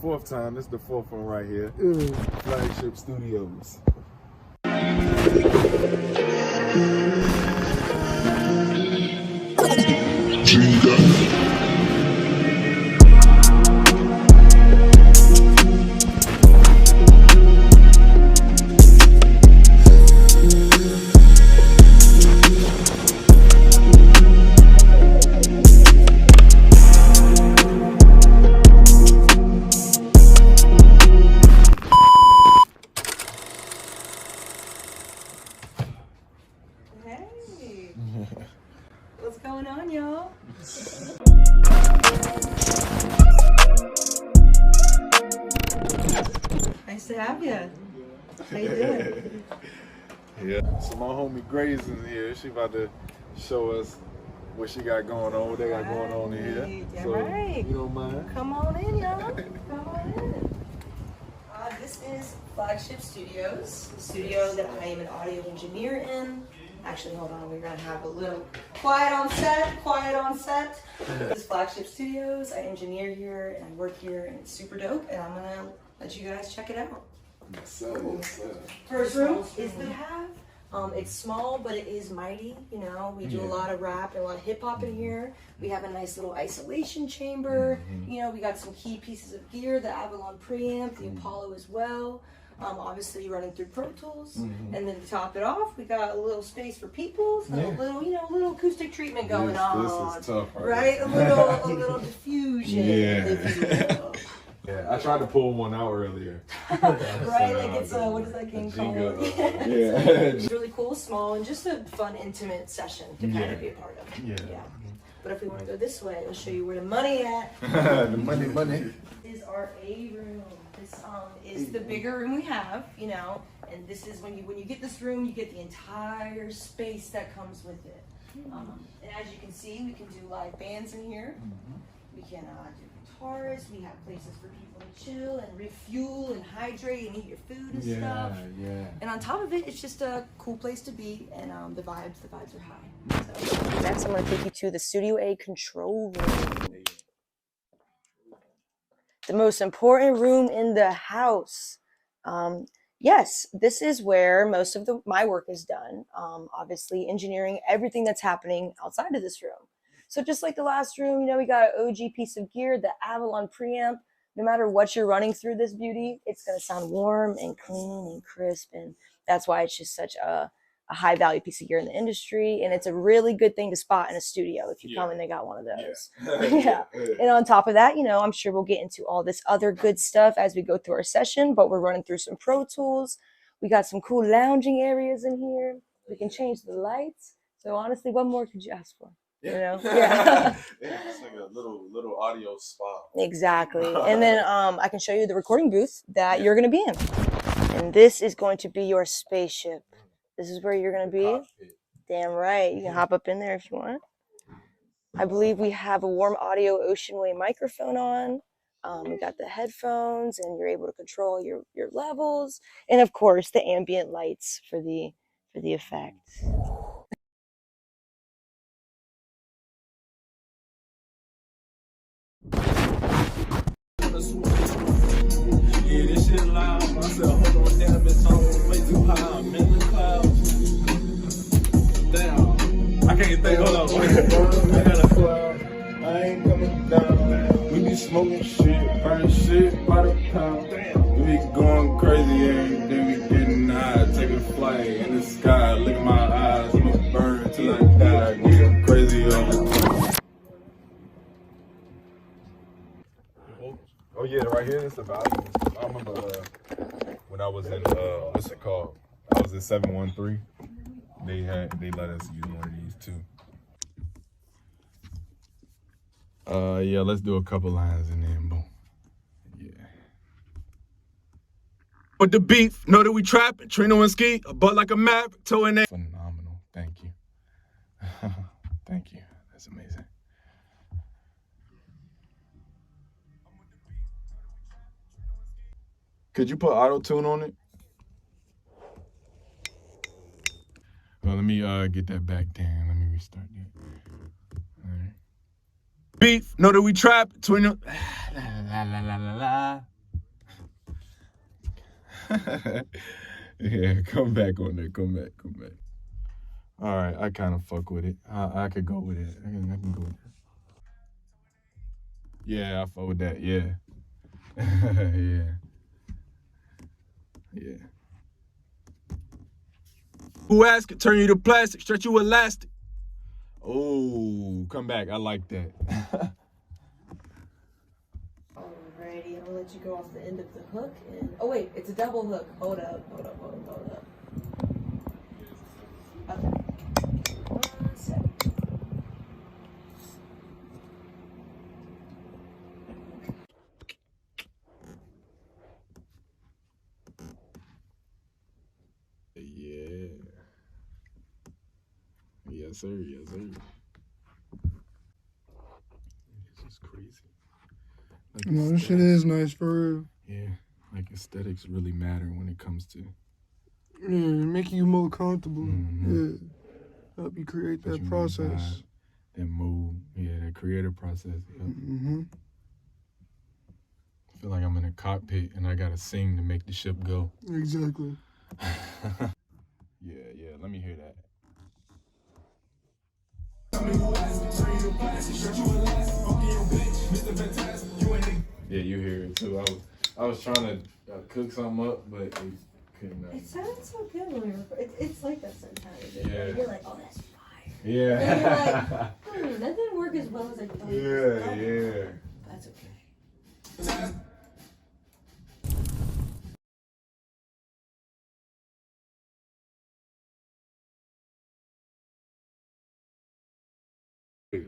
4th time. This is the 4th one right here. Flagship Studios. What's going on, y'all? Nice to have you. How you doing? Yeah. So my homie Grace in here. She about to show us what she got going on, what they got going on in here. Yeah, So, right. you don't mind? Come on in, y'all. Come on in. This is Flagship Studios, the studio that I am an audio engineer in. Actually, hold on, we're gonna have a little quiet on set. This is Flagship Studios. I engineer here and I work here and it's super dope and I'm gonna let you guys check it out. Yes, sir. Yes, sir. First room is the have. It's small, but it is mighty. You know, we do a lot of rap and a lot of hip hop in here. We have a nice little isolation chamber. You know, we got some key pieces of gear, the Avalon preamp, the Apollo as well. Obviously running through Pro Tools. And then to top it off, we got a little space for peoples, and a little, you know, little acoustic treatment going on. This is tough, right? A little diffusion. If you will. Yeah, I tried to pull one out earlier. Right, like it's what is that game called? It's really cool, small, and just a fun, intimate session to kind of be a part of. Yeah. But if we want to go this way, I'll show you where the money at. The money. This is our A room. This is the bigger room we have, you know, and this is when you get this room, you get the entire space that comes with it. And as you can see, we can do live bands in here. We can do guitars. We have places for people to chill and refuel and hydrate and eat your food and stuff. And on top of it, it's just a cool place to be, and the vibes are high. So next, I'm going to take you to the Studio A control room. The most important room in the house. Yes, this is where most of my work is done. Obviously, engineering everything that's happening outside of this room. So just like the last room, you know, we got an OG piece of gear, the Avalon preamp. No matter what you're running through this beauty, it's going to sound warm and clean and crisp. And that's why it's just such a high value piece of gear in the industry. And it's a really good thing to spot in a studio if you come and they got one of those. And on top of that, you know, I'm sure we'll get into all this other good stuff as we go through our session, but we're running through some Pro Tools. We got some cool lounging areas in here. We can change the lights. So honestly, what more could you ask for? You know? It's like a little audio spa. Exactly. And then I can show you the recording booth that you're going to be in. And this is going to be your spaceship. This is where you're going to be. Cockpit. Damn right. You can hop up in there if you want. I believe we have a warm audio Ocean Way microphone on. We got the headphones, and you're able to control your levels. And of course, the ambient lights for the effect. Yeah, this shit loud. I said, hold on, damn, it's on way too high. I'm in the clouds. Damn. I can't think, hold on. I got a cloud. I ain't coming down. We be smoking shit, burning shit by the pound. We be going crazy and then we getting high. Taking flight in the sky. Look at my eyes. I'ma burn till I die. Getting crazy on the Oh yeah, right here is the volume. I remember when I was in what's it called? I was in 713. They let us use one of these too. Yeah, let's do a couple lines and then boom. Yeah. With the beef, know that we trapping. Trinowitzki, a butt like a map, towing that. Phenomenal. Thank you. Thank you. That's amazing. Could you put auto-tune on it? Well, let me get that back down. Let me restart that. All right. Beef, know that we trap. La la la la la. Yeah, come back on there. Come back. All right, I kind of fuck with it. I could go with it. I can go with it. Yeah, I fuck with that. Yeah. Yeah. Who asked it? Turn you to plastic, stretch you elastic. Oh, come back. I like that. Alrighty, I'm gonna let you go off the end of the hook. And oh wait, it's a double hook. Hold up. Okay. 1 second. Yeah. Yes, sir. It's just crazy. Like No, this shit is nice for real. Yeah, like aesthetics really matter when it comes to Making you more comfortable. Mhm. Yeah. Help you create Put that you in process. vibe, that mood. Yeah, that creative process. Yep. Mm-hmm. I feel like I'm in a cockpit and I gotta sing to make the ship go. Exactly. Yeah, let me hear that. Yeah, you hear it too. I was trying to cook something up, but it couldn't. It sounded so good when we were. It's like that sometimes. Yeah. You're like, oh, that's fire. Yeah. And you're like, that didn't work as well as I thought. Yeah. That's okay.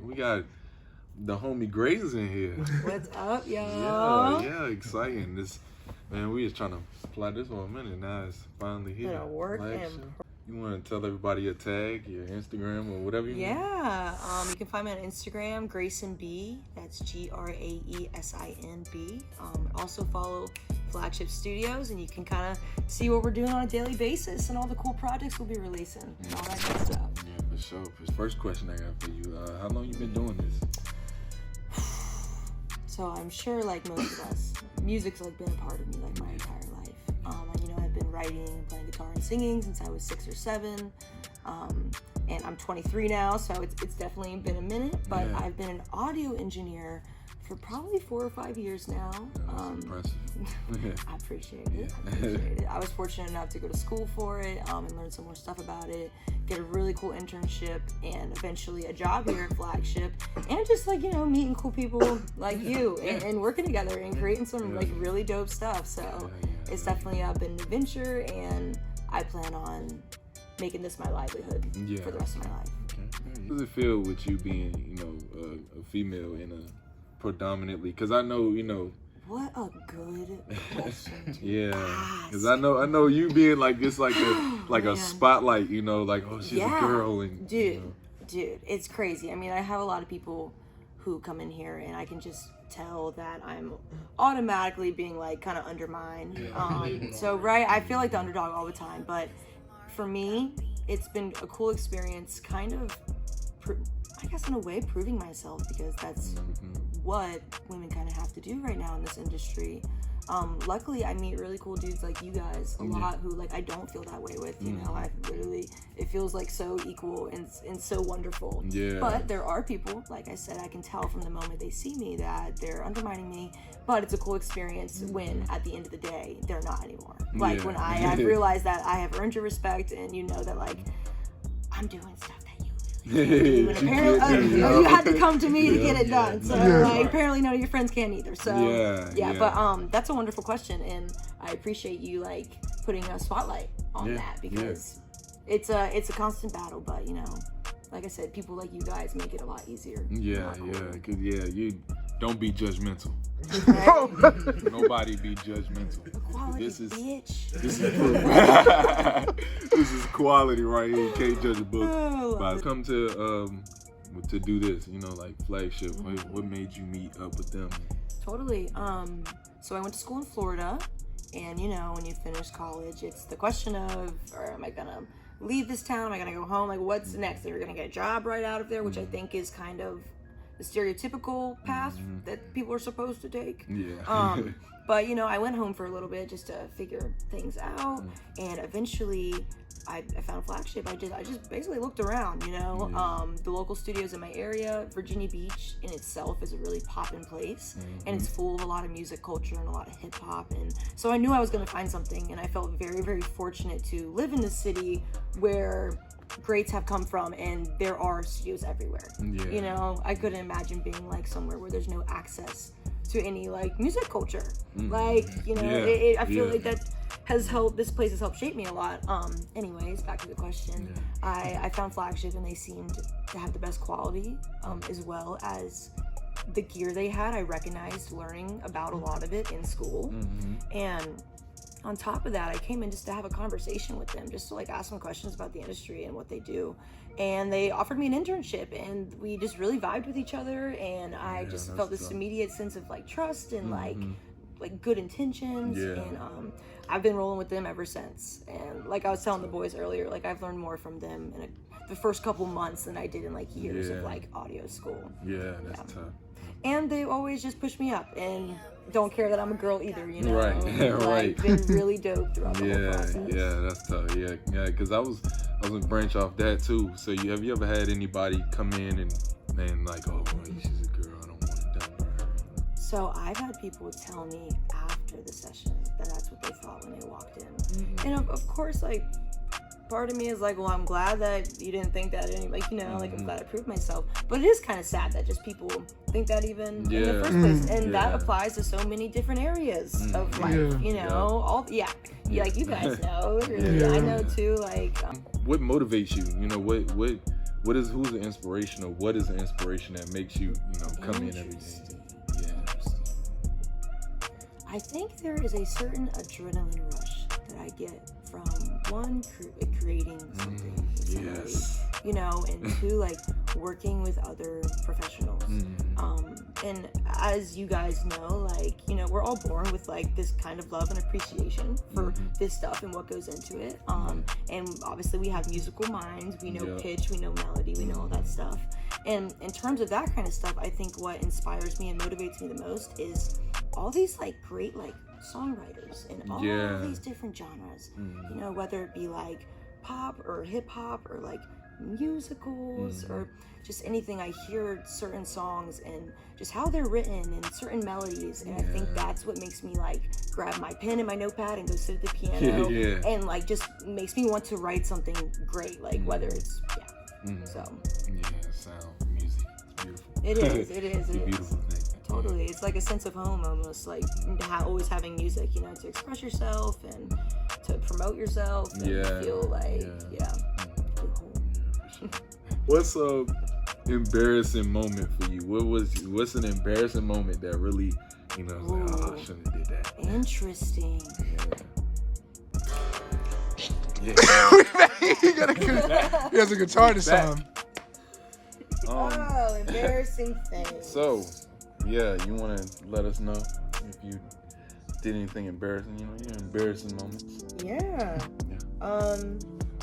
We got the homie Grays in here. What's up, y'all? Yeah, exciting. This man, we was trying to apply this for a minute. Now it's finally here. Gonna work Flag and show. You want to tell everybody your tag, your Instagram, or whatever you want? Yeah, you can find me on Instagram, Grayson B. That's GRAESINB. Also follow Flagship Studios, and you can kind of see what we're doing on a daily basis and all the cool projects we'll be releasing and all that good stuff. Yeah, for sure. First question I got for you: how long you been doing this? So I'm sure, like most of us, music's like been a part of me like my entire life. I've been writing and playing guitar and singing since I was 6 or 7. And I'm 23 now, so it's definitely been a minute. But Yeah. I've been an audio engineer for probably 4 or 5 years now. That's impressive. I appreciate it. I was fortunate enough to go to school for it and learn some more stuff about it, get a really cool internship, and eventually a job here at Flagship, and just like, meeting cool people like you and working together and creating some like really dope stuff. So it's definitely been an adventure, and I plan on making this my livelihood for the rest of my life. Okay. How does it feel with you being, a female in a predominantly? Because I know, What a good question to yeah, ask. because I know you being like this, like a Man. a spotlight, like, oh, she's a girl, and dude, it's crazy. I mean, I have a lot of people who come in here, and I can just tell that I'm automatically being like kind of undermined. So I feel like the underdog all the time, but for me, it's been a cool experience, kind of, I guess in a way, proving myself, because that's what women kind of have to do right now in this industry. Luckily, I meet really cool dudes like you guys a lot who like I don't feel that way with. I literally, it feels like so equal and so wonderful. Yeah. But there are people, like I said, I can tell from the moment they see me that they're undermining me. But it's a cool experience when at the end of the day they're not anymore. Like when I have realized that I have earned your respect, and you know that like I'm doing stuff that you apparently you had to come to me to get it done. So apparently none of your friends can either. So but that's a wonderful question, and I appreciate you like putting a spotlight on that, because it's a constant battle, but like I said, people like you guys make it a lot easier. Cause you don't be judgmental. Nobody be judgmental. Equality, This is bitch. this is quality right here. You can't judge a book. But come to do this, like Flagship. What made you meet up with them? Totally. So I went to school in Florida, and when you finish college, it's the question of, or am I gonna leave this town? Am I gonna go home? Like, what's next? You're gonna get a job right out of there, which I think is kind of the stereotypical path that people are supposed to take. Yeah. But you know, I went home for a little bit just to figure things out, and eventually I found a flagship. I just basically looked around, you know. The local studios in my area, Virginia Beach in itself is a really poppin' place, and it's full of a lot of music culture and a lot of hip hop, and so I knew I was gonna find something, and I felt very, very fortunate to live in this city where greats have come from, and there are studios everywhere. You know, I couldn't imagine being like somewhere where there's no access to any like music culture. Like, you know, I feel like that has helped, this place has helped shape me a lot. Anyways, back to the question. I found Flagship, and they seemed to have the best quality, as well as the gear they had. I recognized learning about a lot of it in school, and on top of that, I came in just to have a conversation with them, just to like ask them questions about the industry and what they do. And they offered me an internship, and we just really vibed with each other, and I just felt this immediate sense of like trust and like good intentions. And I've been rolling with them ever since. And like I was telling the boys earlier, like I've learned more from them in the first couple months than I did in like years of like audio school. That's tough. And they always just push me up and don't care that I'm a girl either, you know. Right. Been really dope throughout the whole process. Yeah, that's tough. Yeah, because I was gonna branch off that too. So have you ever had anybody come in and like, oh, well, she's a girl, I don't want to dump her? So I've had people tell me after the session that that's what they thought when they walked in. And of course, like, part of me is like, well, I'm glad that you didn't think that anyway, you know, like I'm glad I proved myself. But it is kind of sad that just people think that even in the first place. And that applies to so many different areas of life, you know, like you guys know, I know too, like. What motivates you? You know, who's the inspiration, or what is the inspiration that makes you, you know, come in every day? I think there is a certain adrenaline rush that I get from one, creating something, you know, and two, like working with other professionals. And as you guys know, like, you know, we're all born with like this kind of love and appreciation for this stuff and what goes into it. And obviously we have musical minds, we know pitch, we know melody, we know all that stuff. And in terms of that kind of stuff, I think what inspires me and motivates me the most is all these like great like songwriters in all these different genres, you know, whether it be like pop or hip hop or like musicals or just anything. I hear certain songs and just how they're written and certain melodies, and I think that's what makes me like grab my pen and my notepad and go sit at the piano and like just makes me want to write something great, like whether it's sound, music, it's beautiful. It is it's a beautiful thing. Totally, it's like a sense of home almost, like always having music, you know, to express yourself and to promote yourself and feel like What's a embarrassing moment for you? What's an embarrassing moment that really, you know, like, oh, I shouldn't have did that? Interesting. He has a guitar this time. Embarrassing things. So, you want to let us know if you did anything embarrassing, you know, your embarrassing moments?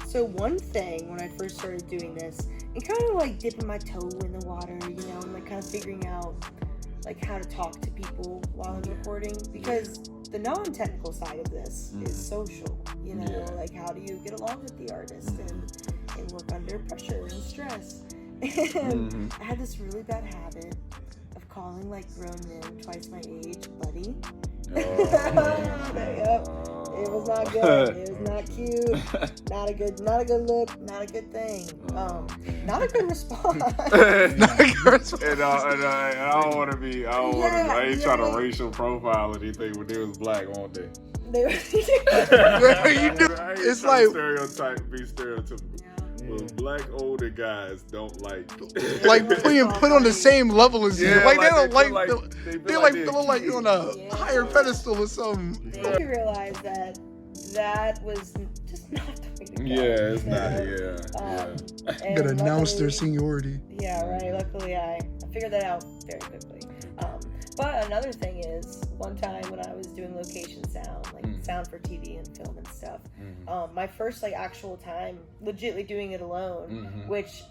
So one thing when I first started doing this, and kind of like dipping my toe in the water, you know, and like kind of figuring out like how to talk to people while I'm recording, because the non-technical side of this is social, you know, like how do you get along with the artist and work under pressure and stress. And I had this really bad habit of calling like grown men twice my age buddy. It was not good. It was not cute. Not a good look. Not a good thing. Not a good response. Not a good response. And I don't want to be. I ain't trying to racial profile anything when they was black, won't they? It's like be stereotypical. Well, black older guys don't like being put on the same level as you. Like they don't like they like feel like you're on a higher pedestal or something. You realize that was just not the way to go. It's not. You gotta announce their seniority. Yeah, right. Luckily, I figured that out very quickly. But another thing is, one time when I was doing location sound, like sound for TV and film and stuff, my first like actual time legitimately doing it alone, which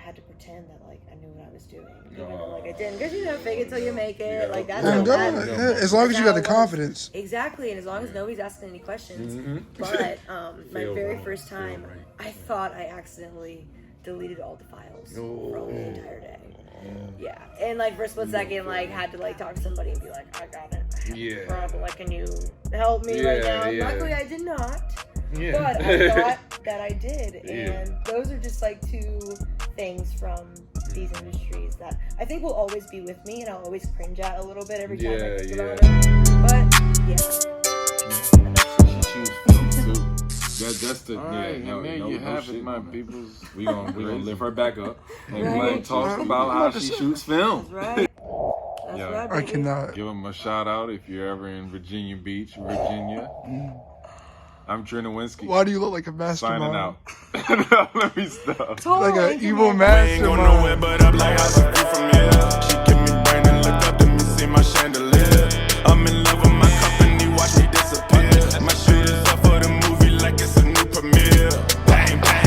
had to pretend that like I knew what I was doing, even though like I didn't. Because fake it till you make it. Yeah. Like that's Oh, how God. that. Yeah, as long as you got the confidence. Exactly, and as long as nobody's asking any questions. Mm-hmm. But my Feel very right, first feel time, right. I thought I accidentally deleted all the files from the entire day. Yeah, and like for a split second, like had to like talk to somebody and be like, I got it. Yeah. Problem. Like, can you help me right now? Yeah. Luckily, I did not. Yeah. But I thought that I did, Yeah. and those are just like two things from these industries that I think will always be with me, and I'll always cringe at a little bit every time I think about them. But yeah, She shoots film too. That's the Alright, no, there no, you no have shit, it, my man. peoples. We gonna lift her back up and Right. like talk about how she shoots film. that's right. That's Yeah. right, I baby. cannot. Give them a shout out if you're ever in Virginia Beach, Virginia. I'm Trinowitzki. Why do you look like a mastermind? Signing out. Let me stop. Totally. Like an evil We ain't go nowhere mastermind. but up like how she grew from here. She give me brain and look up to me, see my chandelier. I'm in love with my company, watch me disappear. My shooters up for the movie like it's a new premiere. Bang, bang.